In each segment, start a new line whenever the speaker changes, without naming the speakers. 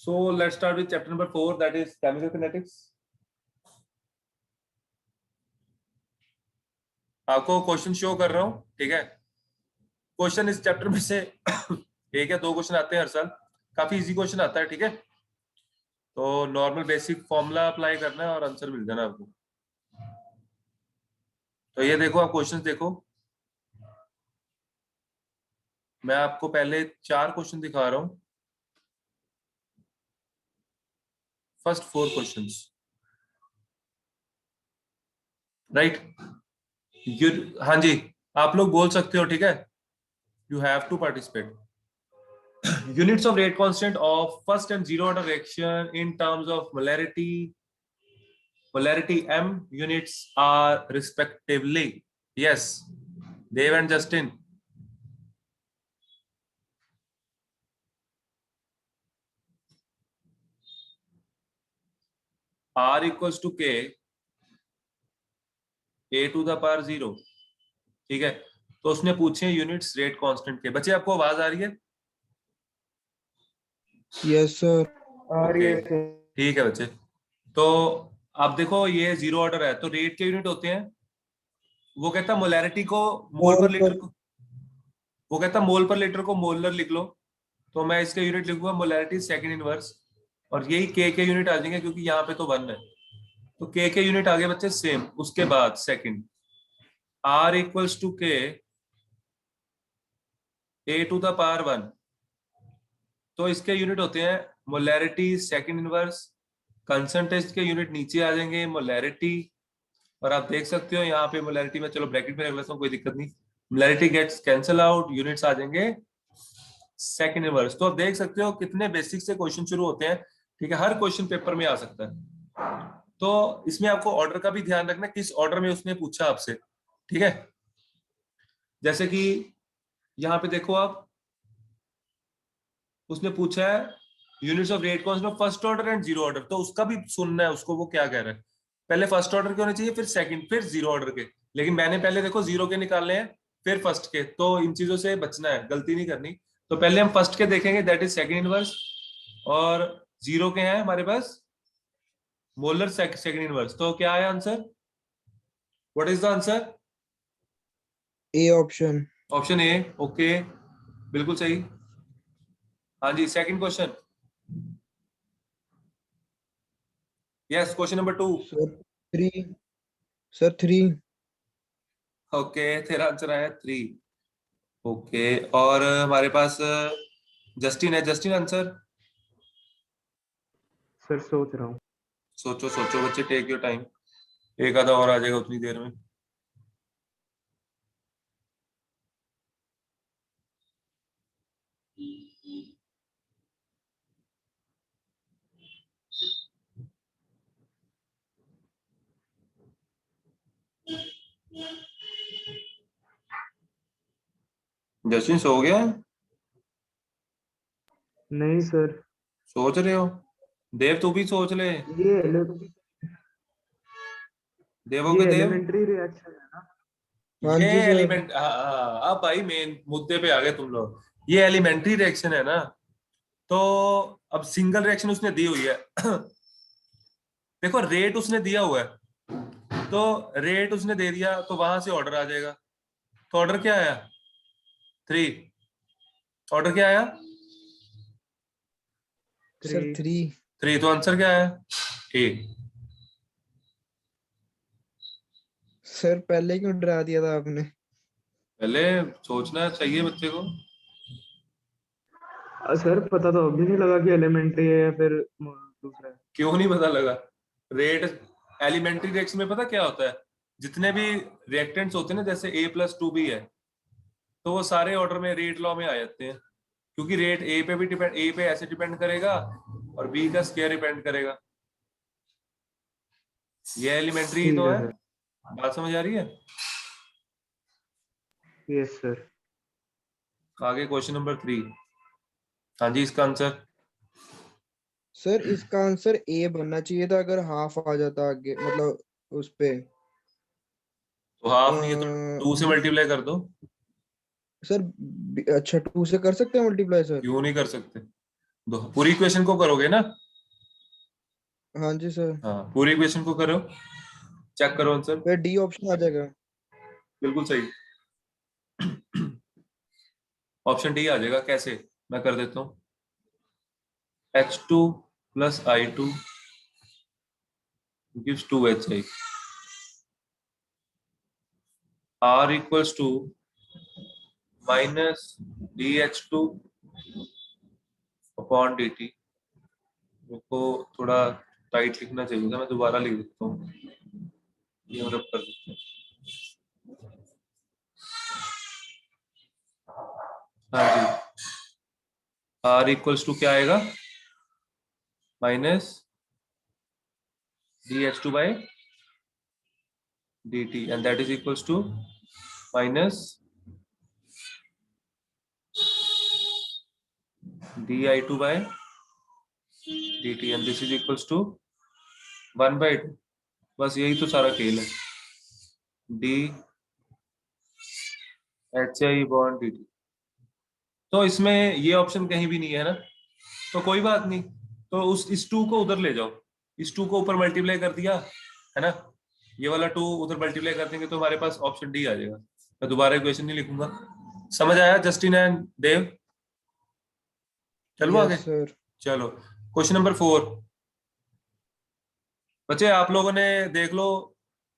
So let's start with chapter number 4, that is chemical kinetics. आपको question show कर रहा हूं, ठीक है। क्वेश्चन इस चैप्टर में से एक या दो क्वेश्चन आते हैं हर साल, काफी इजी क्वेश्चन आता है, ठीक है। तो नॉर्मल बेसिक फॉर्मूला अप्लाई करना है और आंसर मिल जाना आपको। तो ये देखो, आप क्वेश्चंस देखो, मैं आपको पहले 4 क्वेश्चन दिखा रहा हूं। First 4 questions, right. हाँ जी, आप लोग बोल सकते हो, ठीक है। You have to participate. Units of rate constant of first and zero order reaction in terms of molarity m units are respectively. Yes, Dev and Justin. R equals to K a to the power 0, ठीक है। तो उसने पूछे units rate constant के। बच्चे आपको आवाज आ रही है?
यस सर,
आ रही है। ठीक है बच्चे, तो आप देखो ये जीरो ऑर्डर है, तो रेट के यूनिट होते हैं, वो कहता मोलैरिटी को मोल पर लीटर को, वो कहता मोल पर लीटर को मोलर लिख लो। तो मैं इसका यूनिट लिखूंगा मोलैरिटी सेकंड इनवर्स, और यही के यूनिट आ जाएंगे क्योंकि यहाँ पे तो 1 है। तो के यूनिट आ गए बच्चे सेम। उसके बाद सेकंड R इक्वल्स टू के a टू द पावर 1, तो इसके यूनिट होते हैं मोलैरिटी सेकंड इनवर्स। कंसंट्रेट के यूनिट नीचे आ जाएंगे मोलैरिटी, और आप देख सकते हो यहाँ पे मोलैरिटी में, चलो ब्रैकेट में रख लेता हूँ, कोई दिक्कत नहीं। Molarity gets cancel out, units आ जाएंगे सेकंड इनवर्स। तो आप देख सकते हो कितने बेसिक से क्वेश्चन शुरू होते हैं, ठीक है। हर क्वेश्चन पेपर में आ सकता है। तो इसमें आपको ऑर्डर का भी ध्यान रखना, किस ऑर्डर में उसने पूछा आपसे, ठीक है। जैसे कि यहाँ पे देखो आप, उसने पूछा है units of rate constant first order and zero order, तो उसका भी सुनना है उसको, वो क्या कह रहा है। पहले फर्स्ट ऑर्डर के होने चाहिए, फिर सेकंड, फिर जीरो ऑर्डर के। लेकिन मैंने पहले देखो जीरो के निकालने हैं, फिर फर्स्ट के। तो इन चीजों से बचना है, गलती नहीं करनी। तो पहले हम फर्स्ट के देखेंगे, दैट इज सेकंड इनवर्स, और जीरो के हैं हमारे पास मोलर सेकंड इनवर्स। तो क्या है answer? What is the answer?
A option.
Option A, okay, बिल्कुल सही। हाँ जी, second question. Yes, question number 2।
Sir 3। Sir 3।
Okay, तेरा आंसर आया 3। ओके, और हमारे पास जस्टिन है। Justin answer?
सर सोच रहा हूँ।
सोचो सोचो बच्चे, टेक योर टाइम, एक आधा और आ जाएगा उतनी देर में। जस्टिन सो गया है?
नहीं सर।
सोच रहे हो? देव तू भी सोच ले।
ये
देवो के देव,
एलिमेंट्री रिएक्शन है ना?
हाँ
ये
जी सर।
एलिमेंट, अब भाई मेन मुद्दे पे आ गए तुम लोग। ये एलिमेंट्री रिएक्शन है ना, तो अब सिंगल रिएक्शन उसने दी हुई है। देखो रेट उसने दिया हुआ है, तो रेट उसने दे दिया, तो वहां से ऑर्डर आ जाएगा। तो ऑर्डर क्या आया? 3। ऑर्डर क्या आया?
सर 3।
3। तो आंसर क्या है? ए।
सर पहले क्यों डरा दिया था आपने?
पहले सोचना चाहिए बच्चे को।
सर पता तो अभी नहीं लगा कि एलिमेंट्री है या फिर दूसरा है।
क्यों नहीं पता लगा? रेट एलिमेंट्री रिएक्शन में पता क्या होता है, जितने भी रिएक्टेंट्स होते हैं ना, जैसे A+2B है, तो वो सारे ऑर्डर में रेट लॉ में आ जाते हैं, क्योंकि रेट ए पे भी डिपेंड, ए पे ऐसे डिपेंड करेगा और बी का स्क्वायर डिपेंड करेगा। ये एलिमेंट्री
ठीक
तो
है
है,
सर।
बात समझ आ रही है?
Yes sir.
आगे क्वेश्चन नंबर 3। हाँ जी, इसका आंसर?
सर इसका आंसर ए बनना चाहिए था, अगर हाफ आ जाता आगे, मतलब उस पे।
तो हाफ नहीं है तो 2 से मल्टीप्लाई कर दो।
सर अच्छा 2 से कर सकते हैं मल्टीप्लाई सर?
क्यों नहीं कर सकते? पूरी इक्वेशन को करोगे ना?
हाँ जी सर।
हाँ, पूरी इक्वेशन को करो, चेक करो आंसर।
फिर डी ऑप्शन आ जाएगा।
बिल्कुल सही, ऑप्शन डी आ जाएगा। कैसे, मैं कर देता हूँ। H2 plus I2 gives 2HI. R equals to minus dH2 upon dt. को थोड़ा टाइट लिखना चाहिए था, मैं दोबारा लिख देता हूँ, ये रब कर देते हैं। हाँ जी, R इक्वल्स टू क्या आएगा? Minus dH2 by dt and that is equals to minus di2 by dt and this is equals to 1/2। बस यही तो सारा खेल है, dHI बॉन्ड dt। तो इसमें ये ऑप्शन कहीं भी नहीं है ना, तो कोई बात नहीं, तो इस 2 को उधर ले जाओ, इस 2 को ऊपर मल्टीप्लाई कर दिया है ना, ये वाला 2 उधर मल्टीप्लाई कर देंगे तो हमारे पास ऑप्शन डी आ जाएगा। मैं दोबारा इक्वेशन नहीं लिखूंगा। समझ आया जस्टिन एंड देव? चलो आगे।
Yes sir.
चलो क्वेश्चन नंबर 4। बच्चे आप लोगों ने देख लो,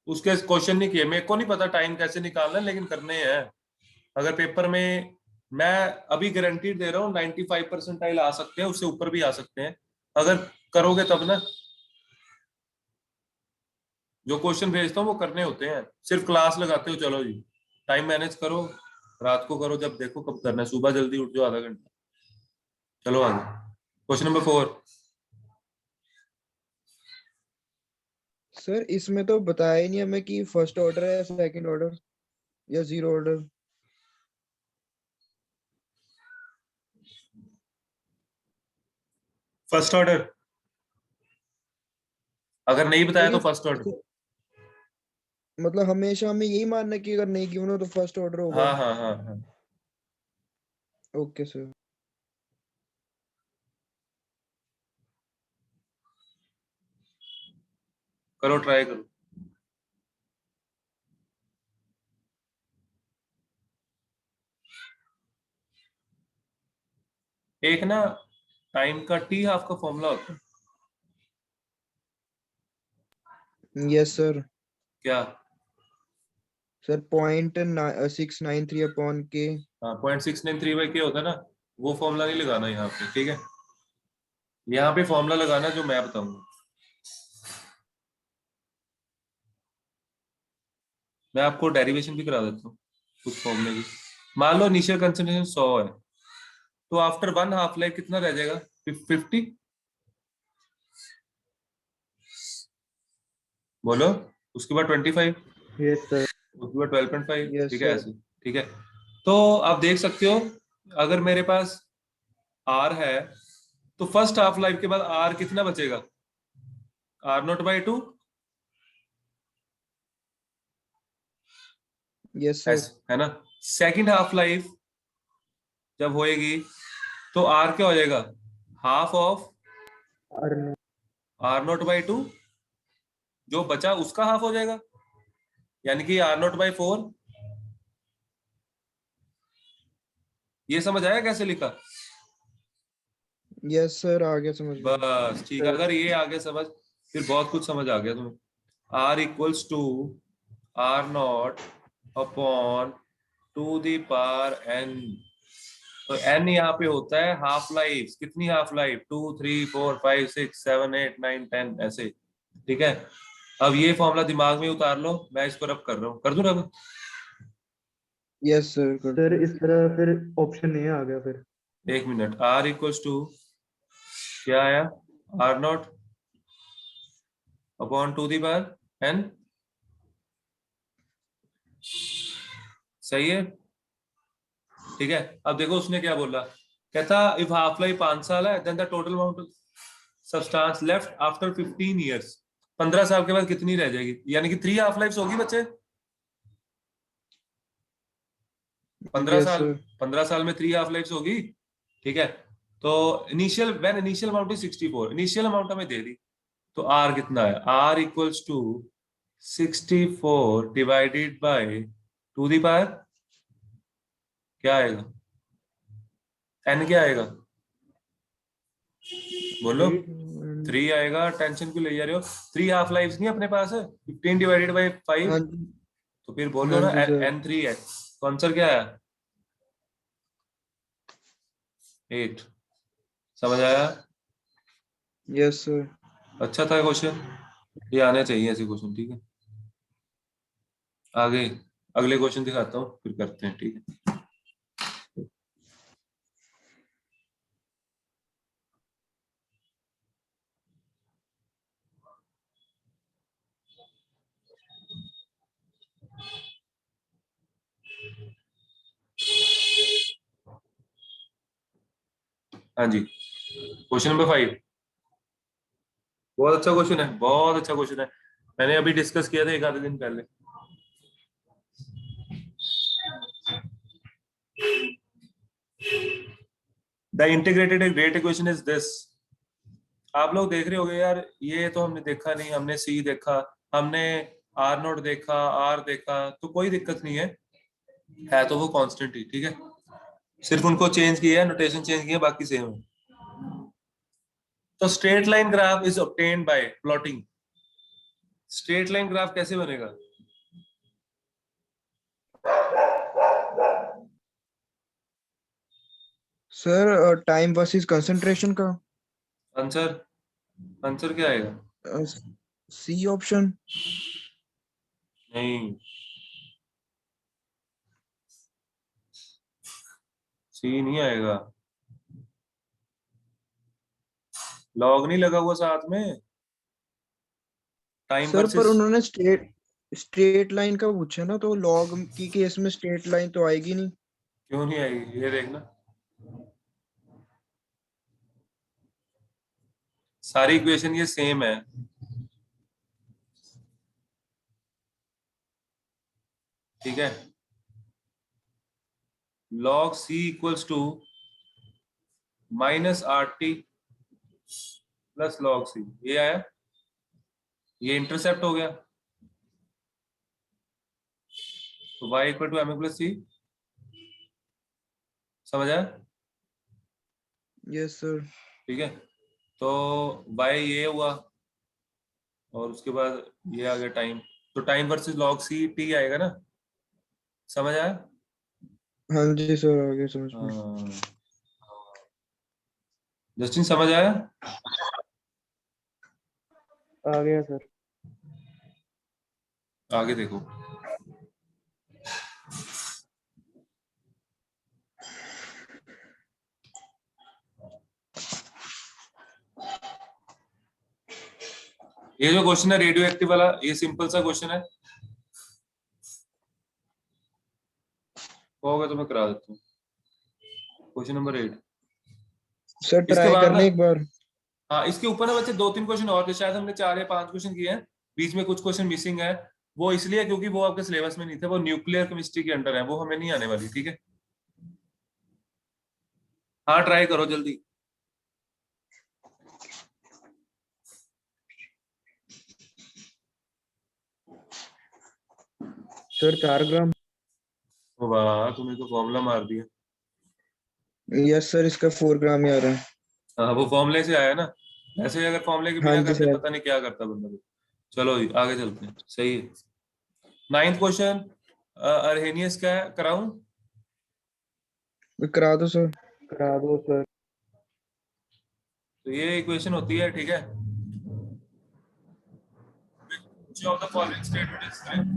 उसके क्वेश्चन नहीं किए, मेरे को नहीं पता टाइम कैसे निकालना है, लेकिन करने हैं। अगर पेपर में, मैं अभी गारंटीड दे रहा हूँ 95 परसेंटाइल आ सकते हैं, उससे ऊपर भी आ सकते हैं अगर करोगे तब ना। जो क्वेश्चन भेजता हूँ वो करने होते हैं, सिर्फ क्लास लगाते हो, चलो जी टाइम मैनेज करो, रात को करो जब देखो कब करना है, सुबह जल्दी उठ जाओ आधा घंटा। चलो आगे, क्वेश्चन नंबर 4।
सर इसमें तो बताया ही नहीं हमें कि फर्स्ट ऑर्डर है, सेकंड ऑर्डर या जीरो ऑर्डर।
फर्स्ट ऑर्डर, अगर नहीं बताया तो
लेकिन
फर्स्ट ऑर्डर।
मतलब हमेशा हमें यही मानना है कि अगर नहीं गिवन हो तो फर्स्ट ऑर्डर होगा।
हाँ हाँ हाँ हाँ,
ओके सर।
करो ट्राई करो। एक ना टाइम का टी हाफ का फॉर्मूला होता है।
Yes sir.
क्या?
सर 0.693 अपॉन के।
हाँ, 0.693/k होता है ना, वो फॉर्मूला नहीं लगाना यहाँ पे, ठीक है? यहाँ पे फॉर्मूला लगाना जो मैं बताऊंगा। मैं आपको डेरिवेशन भी करा देता हूँ कुछ फॉर्मूले की। मान लो इनिशियल कंसंट्रेशन 100 है, तो आफ्टर 1 हाफ लाइफ कितना रह जाएगा? 50। बोलो। उसके बाद 25,
यस सर।
उसके बाद 12.5,
यस
ठीक है
सर।
ऐसे, ठीक है। तो आप देख सकते हो, अगर मेरे पास आर है तो फर्स्ट हाफ लाइफ के बाद आर कितना बचेगा? R0/2।
Yes sir.
है ना? सेकंड हाफ लाइफ जब होएगी तो आर क्या हो जाएगा? Half of
earn.
R0/2, जो बचा उसका हाफ हो जाएगा, यानी कि R0/4। ये समझ आया कैसे लिखा?
यस सर, आगे समझ गया।
बस ठीक है, अगर ये आगे समझ, फिर बहुत कुछ समझ आ गया तुम्हें। R equals to R0/2n। तो n यहाँ पे होता है हाफ लाइफ। कितनी हाफ लाइफ? 2 3 4 5 6 7 8 9 10 ऐसे, ठीक है। अब ये फॉर्मूला दिमाग में उतार लो, मैं इसको रब कर रहा हूँ, कर दूं रब?
यस सर, कर
सर
दो।
इस तरह फिर ऑप्शन ए आ गया फिर।
एक मिनट, R इक्वल्स टू क्या आया? R0/2n। सही है, ठीक है। अब देखो उसने क्या बोला, कहता इफ हाफ लाइफ 5 साल है then the total amount of substance left after 15 years. 15 साल के बाद कितनी रह जाएगी? यानी कि 3 हाफ लाइफ होगी बच्चे। 15
यस
साल,
सर।
15 साल में 3 हाफ लाइफ होगी, ठीक है। तो initial when initial amount is 64, initial amount हमें दे दी, तो आर कितना है, R equals to 64 divided by 2 the power क्या आएगा, एन क्या आएगा बोलो, 3 आएगा। टेंशन क्यों ले जा रहे हो, 3 हाफ लाइफ नहीं अपने पास है, 15 डिवाइडेड बाय 5,
हाँ जी,
तो फिर बोलो
हाँ
ना
जी सर।
एन 3 है, तो आंसर क्या है 8। समझ आया?
Yes sir.
अच्छा था क्वेश्चन, ये आने चाहिए ऐसे क्वेश्चन, ठीक है। आगे अगले क्वेश्चन दिखाता हूँ फिर करते हैं, ठीक है। हाँ जी, क्वेश्चन नंबर 5 बहुत अच्छा क्वेश्चन है, बहुत अच्छा क्वेश्चन है, मैंने अभी डिस्कस किया था एक आधे दिन पहले। The integrated rate equation is this. आप लोग देख रहे होगे यार, ये तो हमने देखा नहीं, हमने सी देखा, हमने आर नोट देखा, आर देखा, तो कोई दिक्कत नहीं है तो वो कांस्टेंट ही, ठीक है, सिर्फ उनको चेंज किया है, नोटेशन चेंज किया है, बाकी सेम है। तो straight line graph is obtained by plotting. Straight line graph कैसे बनेगा,
सर टाइम वर्सेस कंसंट्रेशन का।
आंसर, आंसर क्या आएगा,
सी ऑप्शन।
नहीं, सी नहीं आएगा, लॉग नहीं लगा हुआ साथ में, टाइम
सर पर
वर्सेस।
उन्होंने स्ट्रेट स्ट्रेट लाइन का पूछा ना, तो लॉग की केस में स्ट्रेट लाइन तो आएगी नहीं।
क्यों नहीं आएगी, ये देखना, सारी इक्वेशन ये सेम है, ठीक है। log c equals to minus R T plus log c, ये आया, ये इंटरसेप्ट हो गया, तो y equal to m plus c. समझ आया?
Yes sir.
ठीक है, तो y ये हुआ, और उसके बाद ये आ गया टाइम, तो time versus log c t आएगा ना। समझ आया?
हाँ जी सर, आगे समझ में।
हाँ, जस्टिन समझ आया?
आ गया सर।
आगे देखो, ये जो क्वेश्चन है रेडियो एक्टिव वाला, ये सिंपल सा क्वेश्चन है, होगा तो मैं करा देता हूँ। क्वेश्चन नंबर 8,
सर
इसके
ट्राई
बाद ना,
करने एक बार।
हाँ इसके ऊपर ना बच्चे 2-3 क्वेश्चन और थे, शायद हमने 4 या 5 क्वेश्चन किए हैं, बीच में कुछ क्वेश्चन मिसिंग है, वो इसलिए क्योंकि वो आपके सिलेबस में नहीं थे, वो न्यूक्लियर केमिस्ट्री के अंडर है, वो हमें नहीं आने वाली, ठीक है। हाँ ट्राई करो जल्दी।
सर 4 ग्राम।
वाह, तुमने तो फॉर्मूला मार दिया।
यस सर, इसका 4 ग्राम ही आ रहा है।
हाँ वो फॉर्मूले से आया ना, ऐसे अगर फॉर्मूले के
हाँ
बिना
जी
करते
सर।
पता नहीं क्या करता बंदा भी। चलो जी, आगे चलते हैं, सही है। 9th क्वेश्चन, अरहेनियस का है, कराऊं?
करा दो सर।
करा दो सर।
तो ये इक्वेशन होती है, ठीक है, which of the following statement is correct?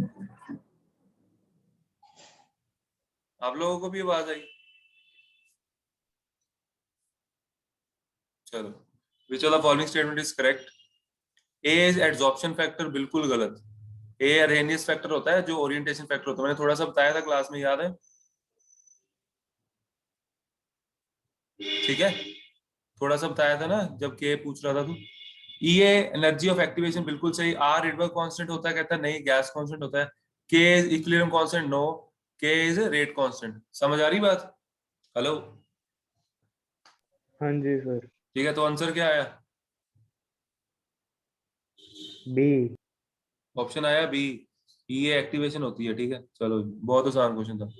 आप लोगों को भी आवाज आई? चलो, which of the following statement is correct? A is adsorption factor, बिल्कुल गलत। A अरहेनियस फैक्टर होता है, जो ओरिएंटेशन फैक्टर होता है, मैंने थोड़ा सा बताया था क्लास में, याद है? ठीक है, थोड़ा सा बताया था ना जब के पूछ रहा था तो। ये एनर्जी ऑफ एक्टिवेशन बिल्कुल सही। आर रिडबर्ग कांस्टेंट होता है, कहता है नहीं गैस कांस्टेंट होता है। के इज इक्विलिब्रियम कांस्टेंट, नो, के इज रेट कांस्टेंट। समझ आ रही बात? हेलो,
हाँ जी सर।
ठीक है, तो आंसर क्या आया?
बी।
ऑप्शन आया बी, ये एक्टिवेशन होती है। ठीक है, चलो बहुत आसान क्वेश्चन था।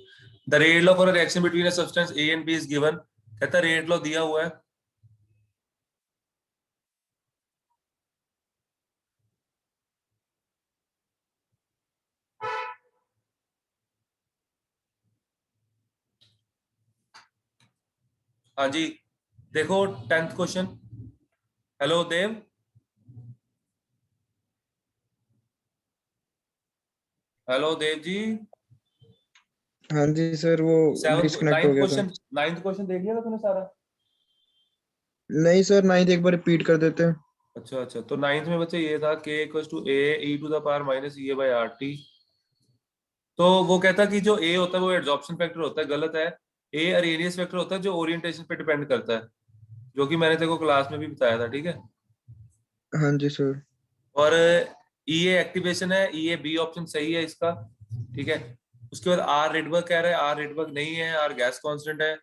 The rate law for reaction between a substance A and B is given. कहता है रेट लॉ दिया हुआ है। हाँ जी, देखो 10th क्वेश्चन। हेलो देव। हेलो देव जी।
हाँ जी सर, वो
सेवन
डिस्कनेक्ट हो
नाइन्थ
गया था।
क्वेश्चन, नाइन्थ क्वेश्चन देख लिया था तूने सारा?
नहीं सर, नाइन्थ एक बार रिपीट कर देते हैं।
अच्छा अच्छा, तो नाइन्थ में बच्चे ये था K equal to A E to the power minus E A by R T. तो वो कहता कि जो ए होता है वो एड्सॉर्प्शन फैक्टर होता है, गलत है। ए अरेनियस फैक्टर होता है जो ओरिएंटेशन पे डिपेंड करता है, जो कि मैंने तेरे को क्लास में भी बताया था। ठीक है,
हाँ जी सर।
और ई ए एक्टिवेशन है, ई ए बी ऑप्शन सही है इसका। ठीक है, उसके बाद आर रेडबर्ग कह रहा है, आर रेडबर्ग नहीं है, आर गैस कांस्टेंट है।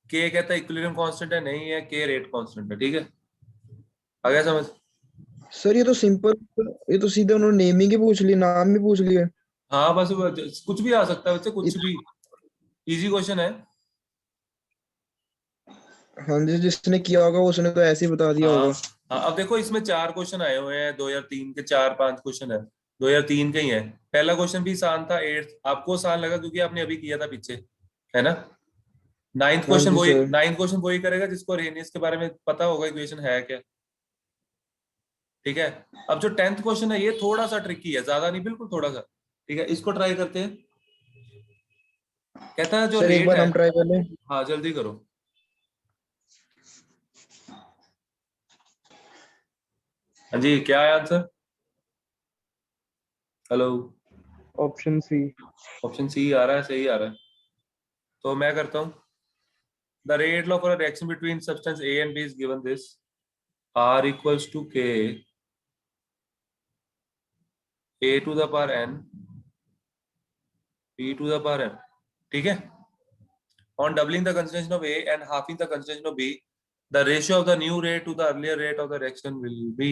के कहता है इक्विलिब्रियम कांस्टेंट है, नहीं है, के रेट कांस्टेंट है। ठीक है, आ गया समझ?
सर ये तो सिंपल, ये तो सीधे उन्होंने नेमिंग ही पूछ ली, नाम ही पूछ लिया।
हाँ बस कुछ भी आ सकता है बच्चे, कुछ भी। इजी क्वेश्चन है।
हाँ जी, जिसने किया होगा उसने तो ऐसे ही बता दिया
हाँ
होगा।
हाँ, अब देखो इसमें 4 क्वेश्चन आए हुए हैं 2003 के, 4-5 क्वेश्चन है 2003 के ही है। पहला क्वेश्चन भी आसान था, 8th आपको आसान लगा क्योंकि आपने अभी किया था पीछे, है ना? नाइन्थ
हाँ
क्वेश्चन
जी
वही,
सर।
नाइन्थ क्वेश्चन वही करेगा जिसको रेनियस के बारे में पता होगा इक्वेशन है क्या। ठीक है, अब जो 10th क्वेश्चन है ये थोड़ा सा ट्रिकी है, ज्यादा नहीं, बिल्कुल थोड़ा सा। ठीक है, इसको ट्राई करते हैं। कहता है जो
सर एक
रेट
बार
है।
हम ट्राई कर लें।
हाँ जल्दी करो। हाँ जी, क्या है answer? Hello.
Option C.
Option C आ रहा है, सही आ रहा है। तो मैं करता हूँ। The rate law for a reaction between substance A and B is given this, R equals to K A to the power N B to the power M। ठीक है, on doubling the concentration of A and halving the concentration of B, the ratio of the new rate to the earlier rate of the reaction will be।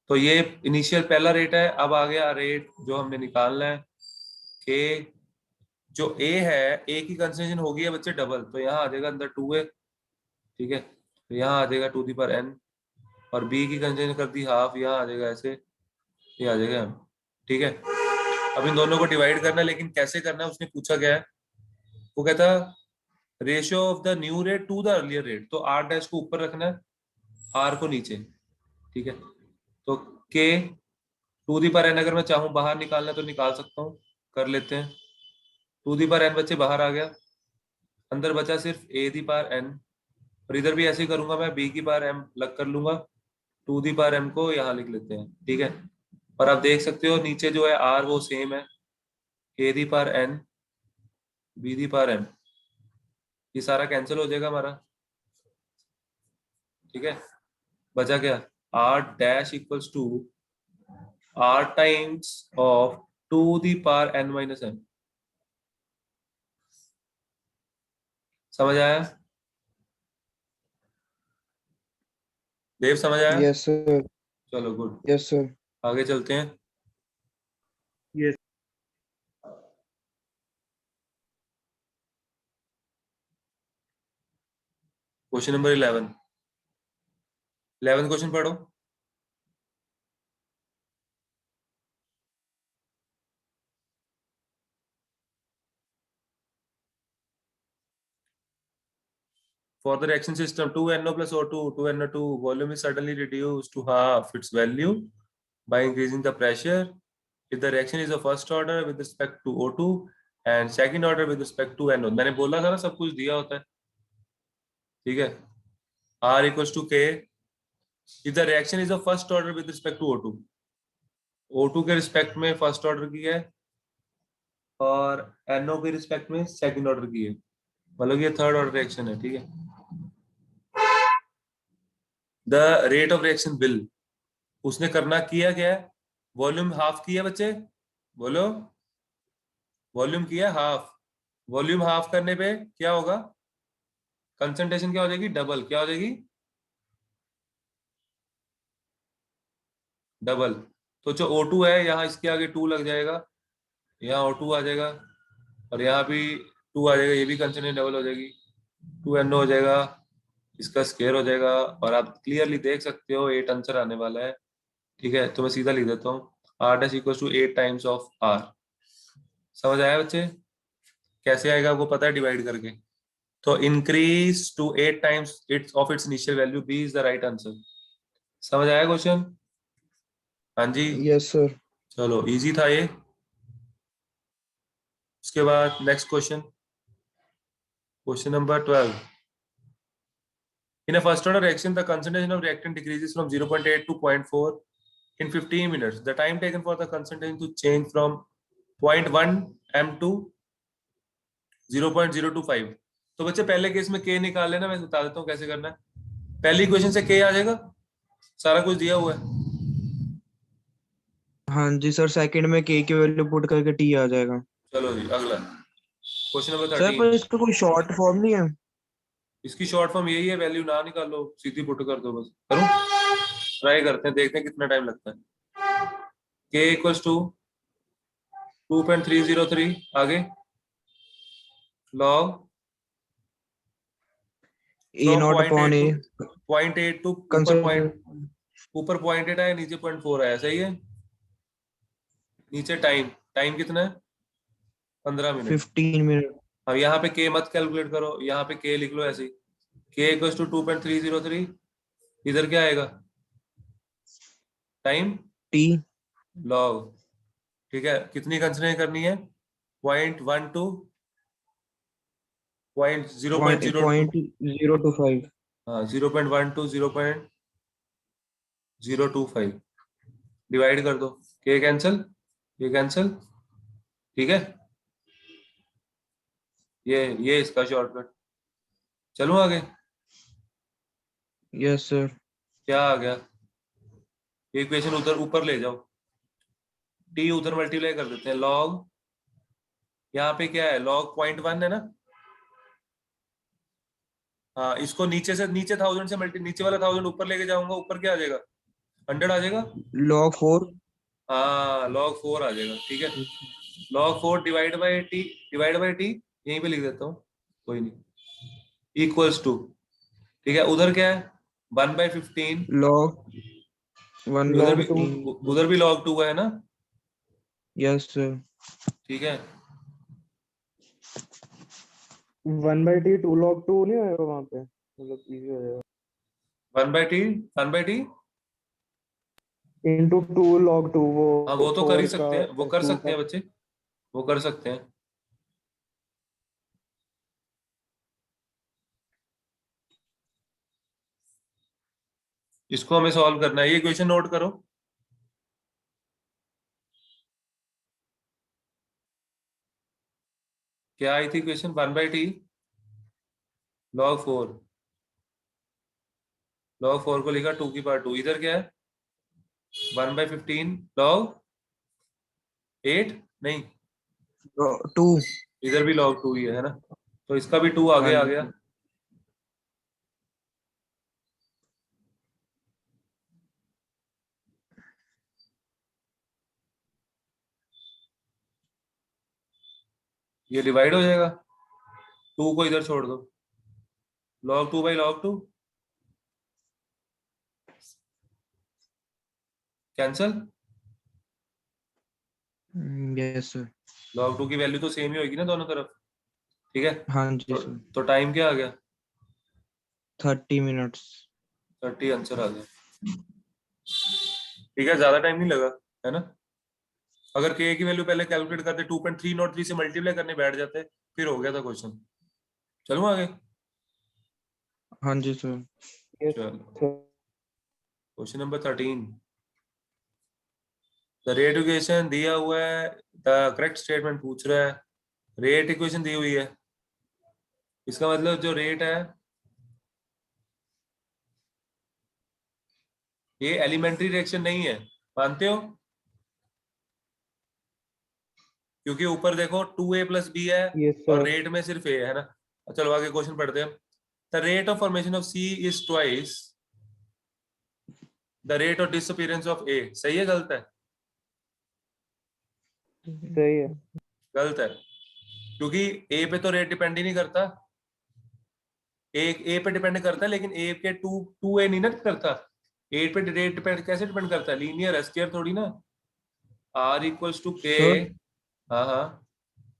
तो ये initial पहला rate है, अब आ गया rate जो हमने निकालना है। K जो A है, A की कंसेंट्रेशन होगी है बच्चे डबल, तो यहाँ आ जाएगा अंदर 2 है। ठीक है, तो यहाँ आ जाएगा टू दी पावर N, और B की कंसेंट्रेशन कर दी हाफ, यहाँ आ जाएगा ऐसे, ये आ जाएगा M। ठीक है, अब इन दोनों को डिवाइड करना है, लेकिन कैसे करना है उसने पूछा गया है। वो कहता ratio of the new rate to the earlier rate, तो आर डैश को ऊपर रखना है, आर को नीचे। ठीक है, तो के टू दी पावर एन अगर मैं चाहूं बाहर निकालना तो निकाल सकता हूं, कर लेते हैं। टू दी पावर एन बच्चे बाहर आ गया, अंदर बचा सिर्फ ए दी पावर एन, और इधर भी ऐसे ही करूंगा मैं, बी की पावर एम लग कर लूंगा, टू दी पावर एम को यहाँ लिख लेते हैं। ठीक है, और आप देख सकते हो नीचे जो है आर वो सेम है, A the power n B the power m, ये सारा कैंसिल हो जाएगा हमारा। ठीक है, बचा क्या? R dash equals to R times of two the power N minus M. समझ आया देव? समझ आया?
Yes sir.
चलो गुड,
यस सर।
आगे चलते हैं।
यस।
क्वेश्चन नंबर 11, 11 क्वेश्चन पढ़ो। For the reaction system 2NO plus O2, 2NO2, volume is suddenly reduced to half its value by increasing the pressure. If the reaction is of first order with respect to O2 and second order with respect to NO, मैंने बोला था ना सब कुछ दिया होता है। ठीक है, R equals to K if the reaction is of first order with respect to O2, O2 के रिस्पेक्ट में फर्स्ट ऑर्डर की है और NO के रिस्पेक्ट में सेकंड ऑर्डर की है, मतलब ये थर्ड ऑर्डर रिएक्शन है। ठीक है, the rate of reaction will, उसने करना किया क्या है? वॉल्यूम हाफ किया बच्चे, बोलो। वॉल्यूम किया हाफ, वॉल्यूम हाफ करने पे क्या होगा? कंसंट्रेशन क्या हो जाएगी, डबल, क्या हो जाएगी, डबल। तो जो O2 है यहाँ इसके आगे 2 लग जाएगा, यहाँ O2 आ जाएगा, और यहाँ भी 2 आ जाएगा, ये भी कंसंट्रेशन डबल हो जाएगी, 2NO हो जाएगा, इसका स्केयर हो जाएगा, और आप क्लियरली देख सकते हो 8 आंसर आने वाला है। ठीक है, तो मैं सीधा लिख देता हूँ, R dash equal to 8 times of R। समझ आया बच्चे? कैसे आएगा आपको पता है, डिवाइड करके। तो increase to 8 times its of its initial value, B is the right answer. समझ आया क्वेश्चन? हाँ जी,
यस सर।
चलो इजी था ये। उसके बाद next question, question number 12। In a first order reaction, the concentration of reactant decreases from 0.8 to 0.4 in 15 minutes. The time taken for the concentration to change from 0.1 m to 0.025। तो बच्चे पहले case में K निकाल लेना, मैं बता देता हूँ कैसे करना है। पहली इक्वेशन से K आ जाएगा, सारा कुछ दिया हुआ है।
हाँ जी सर, सेकंड में के की वैल्यू पुट करके टी आ जाएगा।
चलो जी अगला क्वेश्चन नंबर
सर
13।
पर इसका कोई शॉर्ट फॉर्म नहीं है?
इसकी शॉर्ट फॉर्म यही है, वैल्यू ना निकालो, सीधी पुट कर दो बस। करूं, ट्राई करते हैं, देखते हैं कितना टाइम लगता है। K इक्वल्स टू 2.303, आगे log
A
from
not upon A
0.8 to
concern.
ऊपर 0.8 आया, नीचे 0.4 आया, सही है। नीचे टाइम, टाइम कितना है, 15 मिनट।
15 मिनट।
अब यहाँ पे K मत कैलकुलेट करो, यहाँ पे K लिख लो ऐसे ही, K इक्वल्स टू 2.303। इधर क्या आएगा, टाइम
टी
log। ठीक है, कितनी कंसिडर करनी है, 0.1 टू 0.0.02।
0.025।
हाँ 0.1 टू 0.025 डिवाइड कर दो, K कैंसिल, ये कैंसिल। ठीक है, ये इसका शॉर्टकट। चलूं आगे,
यस सर।
क्या आ गया, इक्वेशन उधर ऊपर ले जाओ, T उधर मल्टीप्लाई कर देते हैं, log यहाँ पे क्या है, log 0.1 है ना। हाँ इसको नीचे से, नीचे 1000 से मल्टी, नीचे वाला 1000 ऊपर लेके जाऊंगा, ऊपर क्या आ जाएगा, 100 आ जाएगा।
log 4।
हाँ log 4 आ जाएगा, ठीक है। log 4 डिवाइड बाई टी, यहीं पे लिख देता हूँ, कोई नहीं, इक्वल्स टू, ठीक है, उधर क्या है 1/15,
log 1
उधर
बाई
भी,
log 2
15।
उधर भी log 2 है ना।
Yes sir.
ठीक है,
1/t 2 log 2 नहीं होएगा वहां पे, मतलब इजी हो जाएगा।
1/t
into 2 log 2 वो
हाँ वो तो कर ही
4 का
सकते हैं, वो कर
2
सकते
का।
हैं बच्चे, वो कर सकते हैं। इसको हमें सॉल्व करना है, ये क्वेश्चन नोट करो। क्या आई थी क्वेश्चन, 1/t log 4, log 4 को लिखा 2 की पावर 2, इधर क्या है 1/15 log 8, नहीं
2।
इधर भी log 2 ही है ना, तो इसका भी 2 आगे
हाँ
आ
जी
गया।
सर।
ये डिवाइड हो जाएगा, 2 को इधर छोड़ दो, log 2/log 2 cancel.
Yes sir.
log 2 की वैल्यू तो सेम ही होगी ना दोनों तरफ, ठीक है।
हाँ जी सर।
तो टाइम क्या आ गया,
30 मिनट्स।
30 आंसर आ गया। ठीक है, ज्यादा टाइम नहीं लगा, है ना। अगर के की वैल्यू पहले कैलकुलेट करते 2.303 से मल्टीप्लाई करने बैठ जाते, फिर हो गया था क्वेश्चन। चलूं आगे,
हाँ जी सर।
Yes,
चलो
sir.
Question number 13। The rate equation दिया हुआ है, द करेक्ट स्टेटमेंट पूछ रहा है, रेट इक्वेशन दी हुई है, इसका मतलब जो रेट है ये एलिमेंट्री रिएक्शन नहीं है, मानते हो, क्योंकि ऊपर देखो 2a + b है
Yes,
और
sir.
रेट में सिर्फ a है ना। चलो आगे क्वेश्चन पढ़ते हैं। The rate of formation of C is twice the rate of disappearance of A. सही है गलत है?
सही है।
गलत है, क्योंकि ए पे तो रेट डिपेंड ही नहीं करता। ए पे डिपेंड करता है, लेकिन ए के टू ए नहीं ना करता। ए पे रेट डिपेंड कैसे डिपेंड करता है? लीनियर है, स्क्वायर थोड़ी ना। आर इक्वल्स टू के।
सर
हाँ हाँ,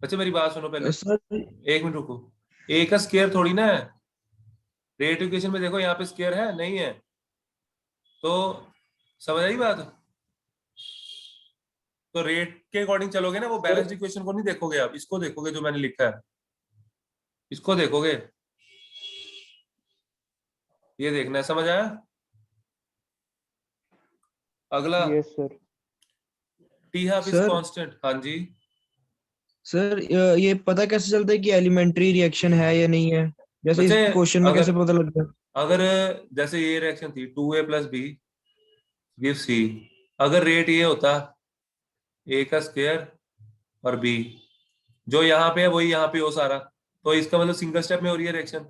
बच्चे मेरी बात सुनो पहले,
सर
1 मिनट रुको। ए का स्क्वायर थोड़ी ना है। रेट इक्वेशन में देखो, यहाँ पे स्क्वायर है नहीं है? तो समझ आई बात? तो रेट के अकॉर्डिंग चलोगे ना, वो बैलेंस्ड इक्वेशन को नहीं देखोगे आप, इसको देखोगे जो मैंने लिखा है, इसको देखोगे। ये देखना है, समझ आया? अगला,
yes sir.
T half is
sir
constant. हाँ जी।
सर ये पता कैसे चलता है कि एलिमेंट्री रिएक्शन है या नहीं है? जैसे इस
बच्चे
क्वेश्चन में कैसे
अगर
पता लगता है?
अगर जैसे ये रिएक्शन थी 2a plus B give C, अगर रेट ये होता ए का स्क्वायर और बी, जो यहाँ पे है वही यहाँ पे हो सारा, तो इसका मतलब सिंगल स्टेप में हो रही है रिएक्शन।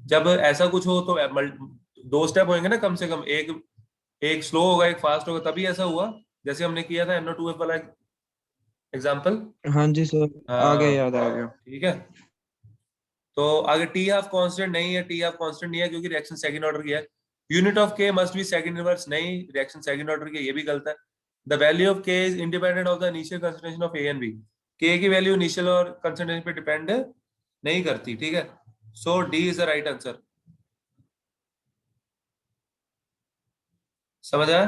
जब ऐसा कुछ हो तो 2 स्टेप होंगे ना कम से कम, एक एक स्लो होगा एक फास्ट होगा, तभी ऐसा हुआ। जैसे हमने किया था NO2F वाला एग्जाम्पल।
हाँ जी सर, आ गया,
हाँ
याद आ गया।
ठीक है। तो आगे टी हाफ कांस्टेंट नहीं है, टी हाफ कांस्टेंट नहीं है क्योंकि रिएक्शन सेकंड ऑर्डर की है। Unit of k must be second inverse, नहीं, रिएक्शन सेकंड ऑर्डर की है, ये भी गलत है। The value of k is independent of the initial concentration of A and B. K की वैल्यू इनिशियल और कंसंट्रेशन पे डिपेंड नहीं करती, ठीक है। So D is the right answer. समझ आया?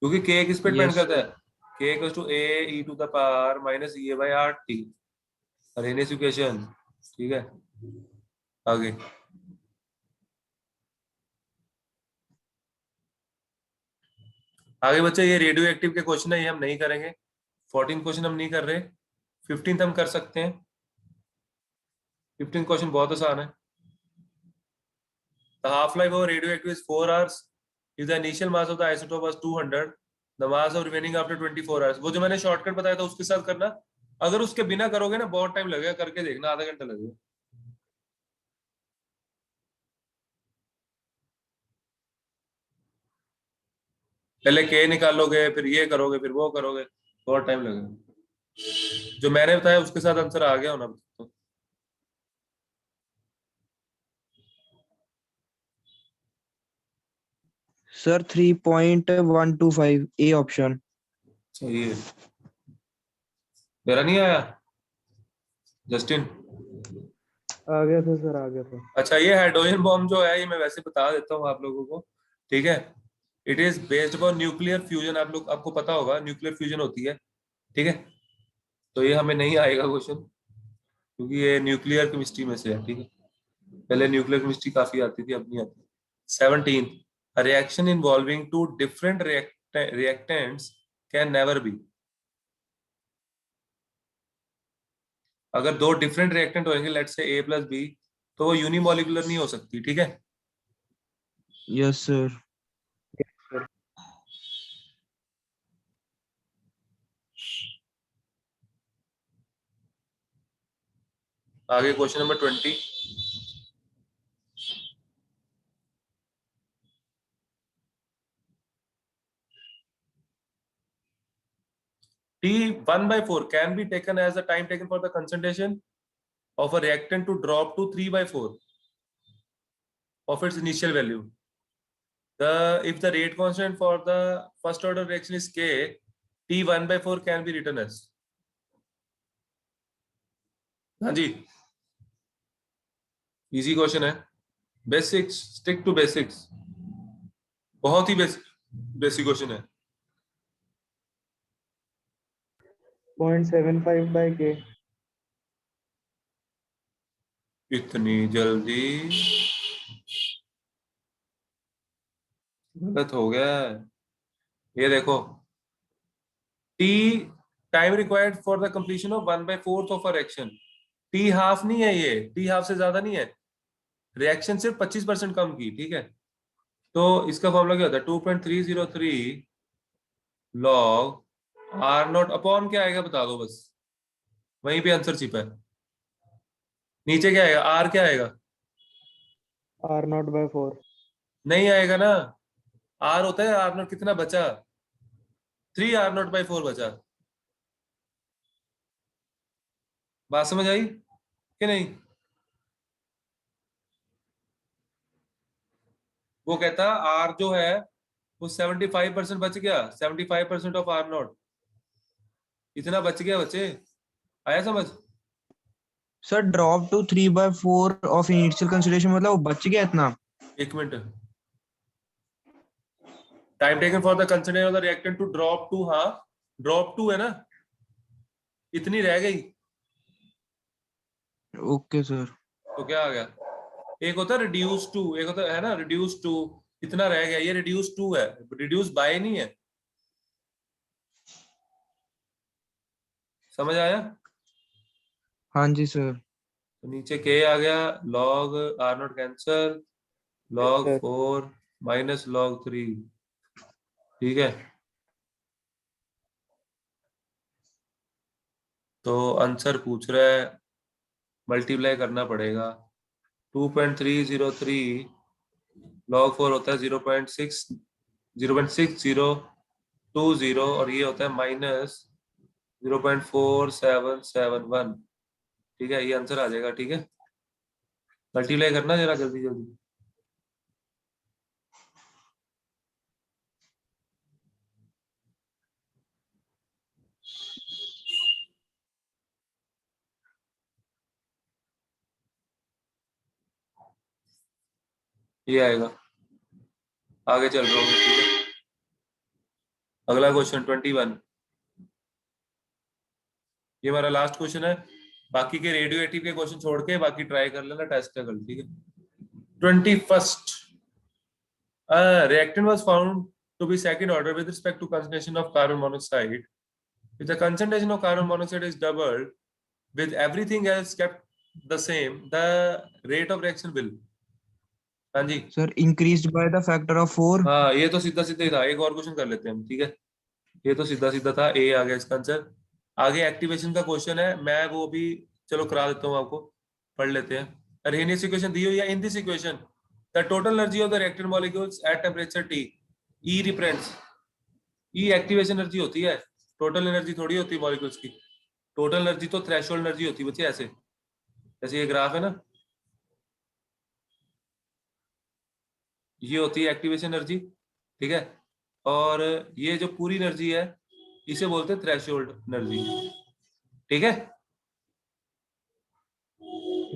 क्योंकि के किस पे डिपेंड
यस
करता है?
Sir.
K equals to A E to the power minus E A by R T, Arrhenius equation, ठीक है। आगे आगे बच्चे, ये रेडियो एक्टिव के क्वेश्चन है, ये हम नहीं करेंगे। 14 क्वेश्चन हम नहीं कर रहे, 15 हम कर सकते हैं। 15 क्वेश्चन बहुत आसान है। The half-life of radioactive is 4 hours. If the initial mass of the isotope was 200, the mass of remaining after 24 hours. वो जो मैंने शॉर्टकट बताया था उसके साथ करना। अगर उसके बिना करोगे ना बहुत टाइम लगेगा, करके देखना, आधा घंटा लगेगा। पहले के निकालोगे, फिर ये करोगे, फिर वो करोगे, बहुत टाइम लगेगा। जो मैंने बताया उसके साथ आंसर आ गया होना तो।
Sir 3.125 A option.
सही है। मेरा नहीं आया जस्टिन?
आ गया था सर, आ गया था।
अच्छा, ये हाइड्रोजन बॉम्ब जो है, ये मैं वैसे बता देता हूँ आप लोगों को, ठीक है। It is based upon nuclear fusion. आपको पता होगा न्यूक्लियर फ्यूजन होती है, ठीक है। तो ये हमें नहीं आएगा क्वेश्चन, क्योंकि ये न्यूक्लियर केमिस्ट्री में से है, ठीक है। पहले न्यूक्लियर केमिस्ट्री काफी आती थी, अब नहीं आती। 17, a reaction involving two different reactants can never be। अगर दो डिफरेंट रिएक्टेंट होंगे, let's say A plus B, तो वो यूनिमोलिकुलर नहीं हो सकती, ठीक है।
Yes sir.
आगे question number 20। T1/4 can be taken as the time taken for the concentration of a reactant to drop to 3/4 of its initial value. If the rate constant for the first order reaction is K, T1/4 can be written as। हाँ जी, easy question है। Basics, stick to basics, बहुत ही basic question है।
0.75 bye के।
इतनी जल्दी गलत हो गया है। ये देखो, T time required for the completion of 1/4 of a reaction. T half नहीं है, ये टी हाफ से ज्यादा नहीं है, रिएक्शन सिर्फ 25% कम की, ठीक है। तो इसका फॉर्मूला क्या होता है? 2.303 लॉग आर नॉट अपॉन क्या आएगा बता दो बस, वहीं पे आंसर छिपा है। नीचे क्या आएगा? आर क्या आएगा?
R0/4।
नहीं आएगा ना, R होता है R0, कितना बचा, 3R0/4 बचा। बात समझ आई कि नहीं? वो कहता R जो है वो 75% बच गया, 75% ऑफ R0, इतना बच गया बच्चे, आया समझ?
Sir drop to 3/4 of initial consideration मतलब वो बच गया इतना।
एक minute, time taken for the consideration of the reactant to drop to, हाँ ड्रॉप टू है ना, इतनी रह गई।
Okay sir.
तो क्या आ गया, एक होता है रिड्यूस टू, एक होता है ना रिड्यूस टू, इतना रह गया, ये रिड्यूस टू है, रिड्यूस बाय नहीं है। समझ आया?
हाँ जी सर।
तो नीचे के आ गया, log R0 cancer, log
sir.
4 minus log 3, ठीक है। तो आंसर पूछ रहा है, मल्टीप्लाई करना पड़ेगा, 2.303 log 4 होता है 0.6020 और ये होता है माइनस 0.4771, ठीक है, ये आंसर आ जाएगा, ठीक है। मल्टीप्लाई करना जरा जल्दी जल्दी। ये आएगा, आगे चल रहा हूँ, ठीक है। अगला क्वेश्चन 21, ये हमारा लास्ट क्वेश्चन है, बाकी के रेडियो एक्टिव के क्वेश्चन छोड़ के बाकी ट्राई कर लेना, टेस्ट कर, ठीक है। 21st, reactant was found to be second order with respect to concentration of carbon monoxide. If the concentration of carbon monoxide is doubled with everything else kept the same, the rate of reaction will, हाँ जी
sir increased by the factor of 4।
हाँ, ये तो सीधा सीधा ही था, एक और क्वेश्चन कर लेते हैं हम, ठीक है। ये तो सीधा सीधा था, ए आ गया इसका आंसर। आगे एक्टिवेशन का क्वेश्चन है, मैं वो भी चलो करा देता हूँ आपको, पढ़ लेते हैं। अरहेनियस इक्वेशन दी हुई है, in this equation the total energy of the reactant molecules at temperature T, E represents, E activation energy होती है, टोटल एनर्जी थोड़ी होती है मॉलिक्यूल्स की, टोटल एनर्जी तो थ्रेशोल्ड एनर्जी होती है बच्चे, ऐसे जैसे ये ग्राफ है ना, ये होती है एक्टिवेशन एनर्जी, ठीक है। और ये जो पूरी एनर्जी है इसे बोलते हैं थ्रेशोल्ड एनर्जी, ठीक है।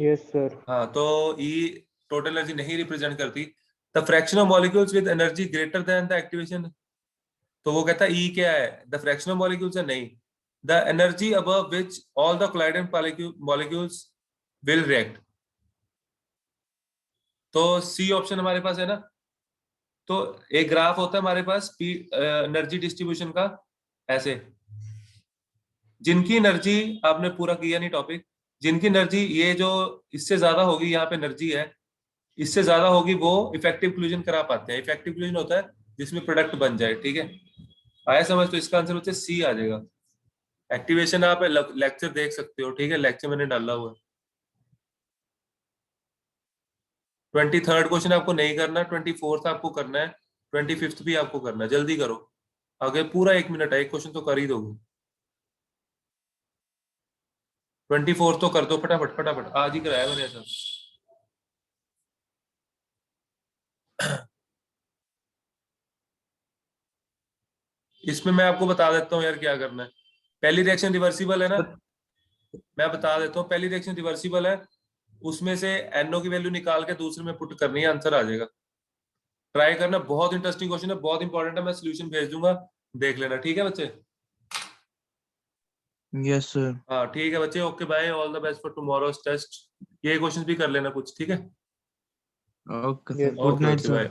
Yes sir.
हाँ, तो ई टोटल एनर्जी नहीं रिप्रेजेंट करती, the fraction of molecules with energy greater than the activation, तो वो कहता है ई क्या है, द फ्रैक्शन ऑफ मॉलिक्यूल्स है, नहीं, the energy above which all the colliding molecules will react, तो सी ऑप्शन हमारे पास है ना। तो एक ग्राफ होता है हमारे पास एनर्जी डिस्ट्रीब्यूशन का, ऐसे, जिनकी एनर्जी, आपने पूरा किया नहीं टॉपिक, जिनकी एनर्जी ये जो इससे ज्यादा होगी, यहाँ पे एनर्जी है इससे ज्यादा होगी, वो इफेक्टिव क्लूजन करा पाते हैं। इफेक्टिव क्लूजन होता है जिसमें प्रोडक्ट बन जाए, ठीक है। आया समझ? तो इसका आंसर होता है सी आ जाएगा। एक्टिवेशन आप लेक्चर देख सकते हो, ठीक है, लेक्चर मैंने डाला हुआ है। 23rd क्वेश्चन आपको नहीं करना, 24th आपको करना है, 25th भी आपको करना है, जल्दी करो, आगे पूरा 1 मिनट है, एक क्वेश्चन तो कर ही दोगे। 24th तो कर दो फटाफट फटाफट, आज ही कराया मैंने ऐसा। इसमें मैं आपको बता देता हूँ यार क्या करना है। पहली रिएक्शन रिवर्सिबल है ना, मैं बता देता हूँ, पहली रिएक्शन रिवर्सिबल है, उसमें से NO की वैल्यू निकाल के दूसरे में पुट करनी है, आंसर आ जाएगा। ट्राई करना, बहुत इंटरेस्टिंग क्वेश्चन है, बहुत इंपॉर्टेंट है, मैं सोल्यूशन भेज दूंगा, देख लेना, ठीक है बच्चे।
Yes sir.
हाँ ठीक है बच्चे, okay bye, all the best for tomorrow's test. ये क्वेश्चन भी कर लेना कुछ, ठीक है।
Okay
Yes,
sir, good night
okay
sir.
Bye.